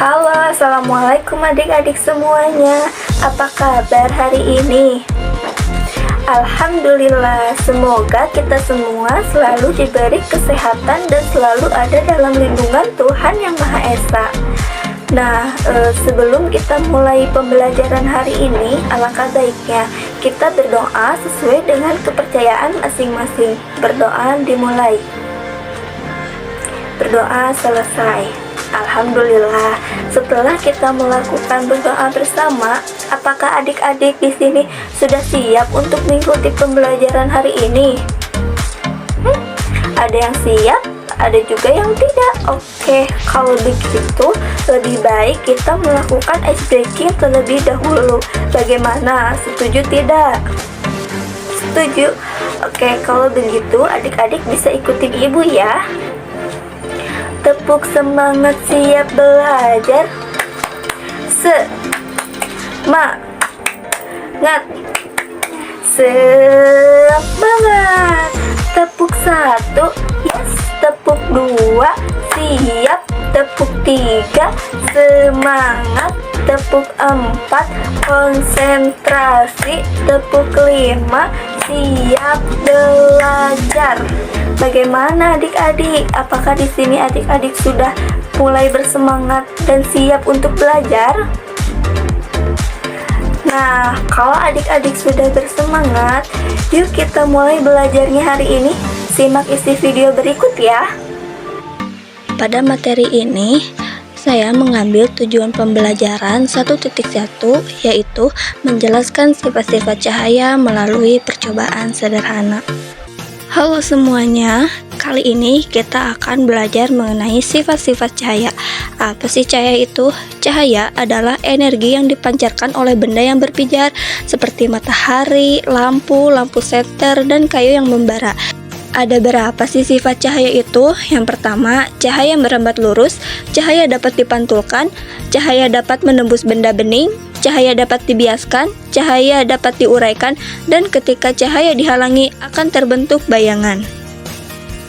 Halo, assalamualaikum adik-adik semuanya. Apa kabar hari ini? Alhamdulillah, semoga kita semua selalu diberi kesehatan dan selalu ada dalam lindungan Tuhan Yang Maha Esa. Nah, sebelum kita mulai pembelajaran hari ini, alangkah baiknya kita berdoa sesuai dengan kepercayaan masing-masing. Berdoa dimulai. Berdoa selesai. Alhamdulillah, setelah kita melakukan berdoa bersama, apakah adik-adik di sini sudah siap untuk mengikuti pembelajaran hari ini? Ada yang siap, ada juga yang tidak. Oke, kalau begitu lebih baik kita melakukan ice breaking terlebih dahulu. Bagaimana? Setuju tidak? Setuju. Oke, kalau begitu adik-adik bisa ikutin ibu ya. Tepuk semangat, siap belajar. Semangat. Semangat. Tepuk 1, yes. Tepuk 2, siap. Tepuk 3, semangat. Tepuk 4, konsentrasi. Tepuk 5, siap belajar. Bagaimana adik-adik? Apakah di sini adik-adik sudah mulai bersemangat dan siap untuk belajar? Nah, kalau adik-adik sudah bersemangat, yuk kita mulai belajarnya hari ini. Simak isi video berikut ya. Pada materi ini, saya mengambil tujuan pembelajaran 1.1, yaitu menjelaskan sifat-sifat cahaya melalui percobaan sederhana. Halo semuanya, kali ini kita akan belajar mengenai sifat-sifat cahaya. Apa sih cahaya itu? Cahaya adalah energi yang dipancarkan oleh benda yang berpijar, seperti matahari, lampu senter, dan kayu yang membara. Ada berapa sih sifat cahaya itu? Yang pertama, cahaya merambat lurus, cahaya dapat dipantulkan, cahaya dapat menembus benda bening, cahaya dapat dibiaskan, cahaya dapat diuraikan, dan ketika cahaya dihalangi akan terbentuk bayangan.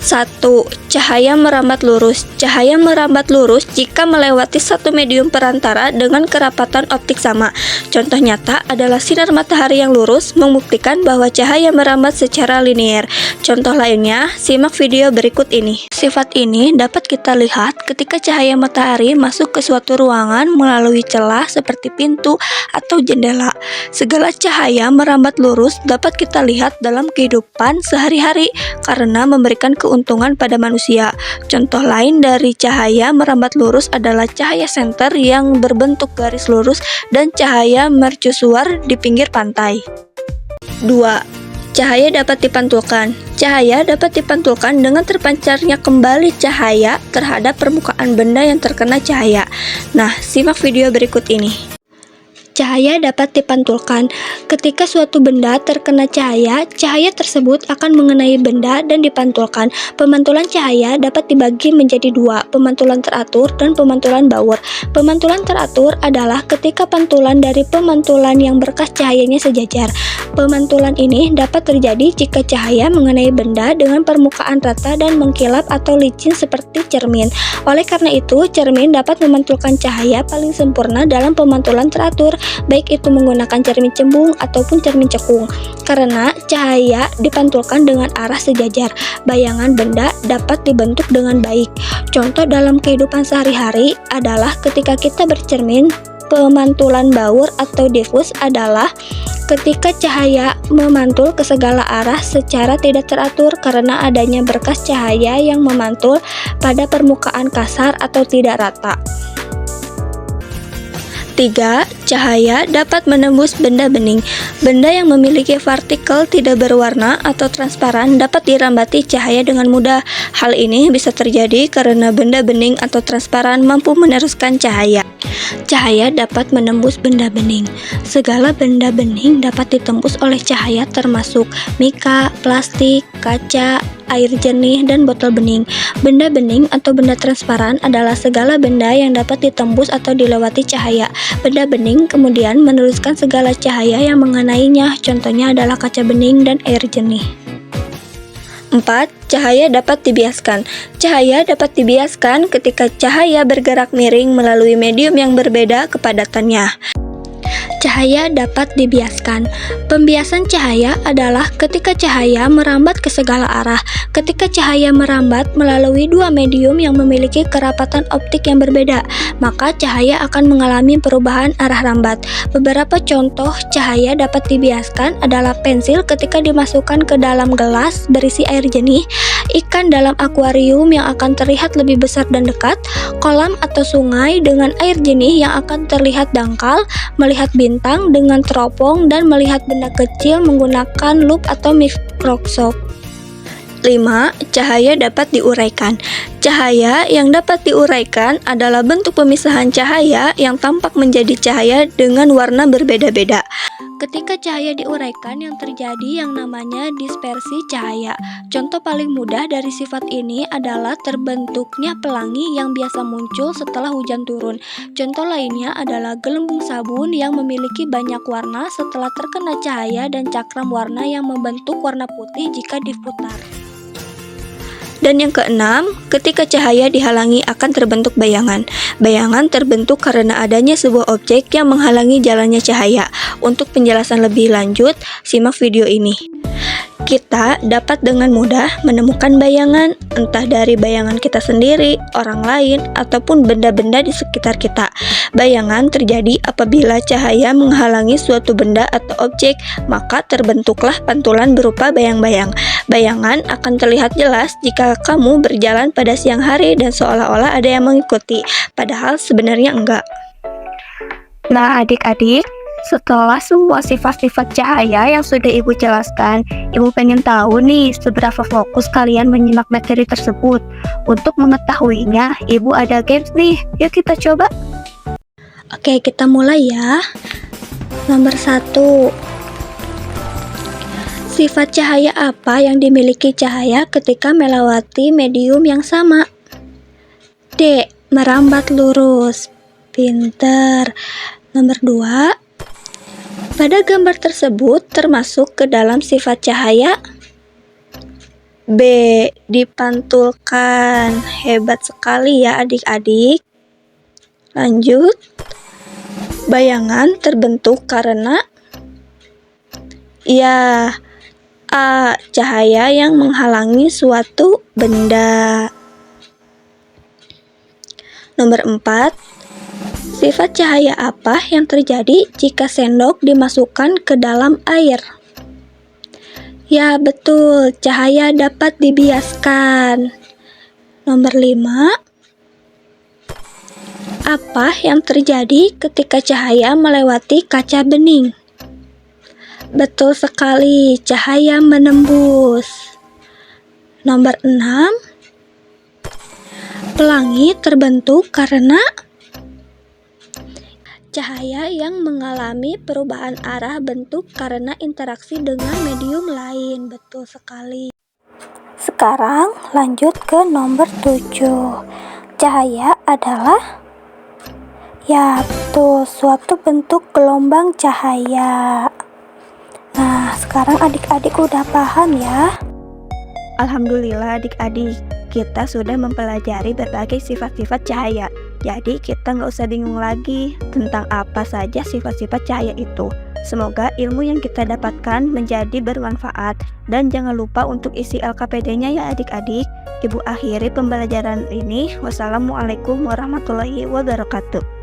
1. Cahaya merambat lurus. Cahaya merambat lurus jika melewati satu medium perantara dengan kerapatan optik sama. Contoh nyata adalah sinar matahari yang lurus membuktikan bahwa cahaya merambat secara linier. Contoh lainnya, simak video berikut ini. Sifat ini dapat kita lihat ketika cahaya matahari masuk ke suatu ruangan melalui celah seperti pintu atau jendela. Segala cahaya merambat lurus dapat kita lihat dalam kehidupan sehari-hari karena memberikan keuntungan pada manusia. Contoh lain dari cahaya merambat lurus adalah cahaya senter yang berbentuk garis lurus dan cahaya mercusuar di pinggir pantai. 2. Cahaya dapat dipantulkan. Cahaya dapat dipantulkan dengan terpancarnya kembali cahaya terhadap permukaan benda yang terkena cahaya. Nah, simak video berikut ini. Cahaya dapat dipantulkan. Ketika suatu benda terkena cahaya, cahaya tersebut akan mengenai benda dan dipantulkan. Pemantulan cahaya dapat dibagi menjadi dua, pemantulan teratur dan pemantulan bower. Pemantulan teratur adalah ketika pantulan dari pemantulan yang berkas cahayanya sejajar. Pemantulan ini dapat terjadi jika cahaya mengenai benda dengan permukaan rata dan mengkilap atau licin seperti cermin. Oleh karena itu, cermin dapat memantulkan cahaya paling sempurna dalam pemantulan teratur, baik itu menggunakan cermin cembung ataupun cermin cekung. Karena cahaya dipantulkan dengan arah sejajar, bayangan benda dapat dibentuk dengan baik. Contoh dalam kehidupan sehari-hari adalah ketika kita bercermin. Pemantulan bower atau diffus adalah ketika cahaya memantul ke segala arah secara tidak teratur karena adanya berkas cahaya yang memantul pada permukaan kasar atau tidak rata. 3. Cahaya dapat menembus benda bening. Benda yang memiliki partikel tidak berwarna atau transparan dapat dirambati cahaya dengan mudah. Hal ini bisa terjadi karena benda bening atau transparan mampu meneruskan cahaya. Cahaya dapat menembus benda bening. Segala benda bening dapat ditembus oleh cahaya termasuk mika, plastik, kaca, air jernih, dan botol bening. Benda bening atau benda transparan adalah segala benda yang dapat ditembus atau dilewati cahaya. Benda bening kemudian meneruskan segala cahaya yang mengenainya, contohnya adalah kaca bening dan air jernih. 4. Cahaya dapat dibiaskan. Cahaya dapat dibiaskan ketika cahaya bergerak miring melalui medium yang berbeda kepadatannya. Cahaya dapat dibiaskan. Pembiasan cahaya adalah ketika cahaya merambat ke segala arah. Ketika cahaya merambat melalui dua medium yang memiliki kerapatan optik yang berbeda, maka cahaya akan mengalami perubahan arah rambat. Beberapa contoh cahaya dapat dibiaskan adalah pensil ketika dimasukkan ke dalam gelas berisi air jernih, ikan dalam akuarium yang akan terlihat lebih besar dan dekat, kolam atau sungai dengan air jernih yang akan terlihat dangkal, melihat bintang dengan teropong, dan melihat benda kecil menggunakan lup atau mikroskop. 5. Cahaya dapat diuraikan. Cahaya yang dapat diuraikan adalah bentuk pemisahan cahaya yang tampak menjadi cahaya dengan warna berbeda-beda. Ketika cahaya diuraikan, yang terjadi yang namanya dispersi cahaya. Contoh paling mudah dari sifat ini adalah terbentuknya pelangi yang biasa muncul setelah hujan turun. Contoh lainnya adalah gelembung sabun yang memiliki banyak warna setelah terkena cahaya dan cakram warna yang membentuk warna putih jika diputar. Dan yang keenam, ketika cahaya dihalangi akan terbentuk bayangan. Bayangan terbentuk karena adanya sebuah objek yang menghalangi jalannya cahaya. Untuk penjelasan lebih lanjut, simak video ini. Kita dapat dengan mudah menemukan bayangan, entah dari bayangan kita sendiri, orang lain, ataupun benda-benda di sekitar kita. Bayangan terjadi apabila cahaya menghalangi suatu benda atau objek, maka terbentuklah pantulan berupa bayang-bayang. Bayangan akan terlihat jelas jika kamu berjalan pada siang hari dan seolah-olah ada yang mengikuti, padahal sebenarnya enggak. Nah, adik-adik, setelah semua sifat-sifat cahaya yang sudah Ibu jelaskan, Ibu pengen tahu nih seberapa fokus kalian menyimak materi tersebut. Untuk mengetahuinya, Ibu ada games nih. Yuk kita coba. Oke, kita mulai ya. Nomor 1. Sifat cahaya apa yang dimiliki cahaya ketika melewati medium yang sama? D. Merambat lurus. Pinter. Nomor 2. Pada gambar tersebut termasuk ke dalam sifat cahaya? B. Dipantulkan. Hebat sekali ya adik-adik. Lanjut. Bayangan terbentuk karena? Ya, A. Cahaya yang menghalangi suatu benda. Nomor 4. Sifat cahaya apa yang terjadi jika sendok dimasukkan ke dalam air? Ya, betul, cahaya dapat dibiaskan. Nomor 5. Apa yang terjadi ketika cahaya melewati kaca bening? Betul sekali, cahaya menembus. Nomor 6. Pelangi terbentuk karena? Cahaya yang mengalami perubahan arah bentuk karena interaksi dengan medium lain. Betul sekali. Sekarang lanjut ke nomor 7. Cahaya adalah? Ya, betul, suatu bentuk gelombang cahaya. Nah, sekarang adik-adik udah paham ya? Alhamdulillah adik-adik, kita sudah mempelajari berbagai sifat-sifat cahaya. Jadi kita nggak usah bingung lagi tentang apa saja sifat-sifat cahaya itu. Semoga ilmu yang kita dapatkan menjadi bermanfaat. Dan jangan lupa untuk isi LKPD-nya ya adik-adik. Ibu akhiri pembelajaran ini. Wassalamualaikum warahmatullahi wabarakatuh.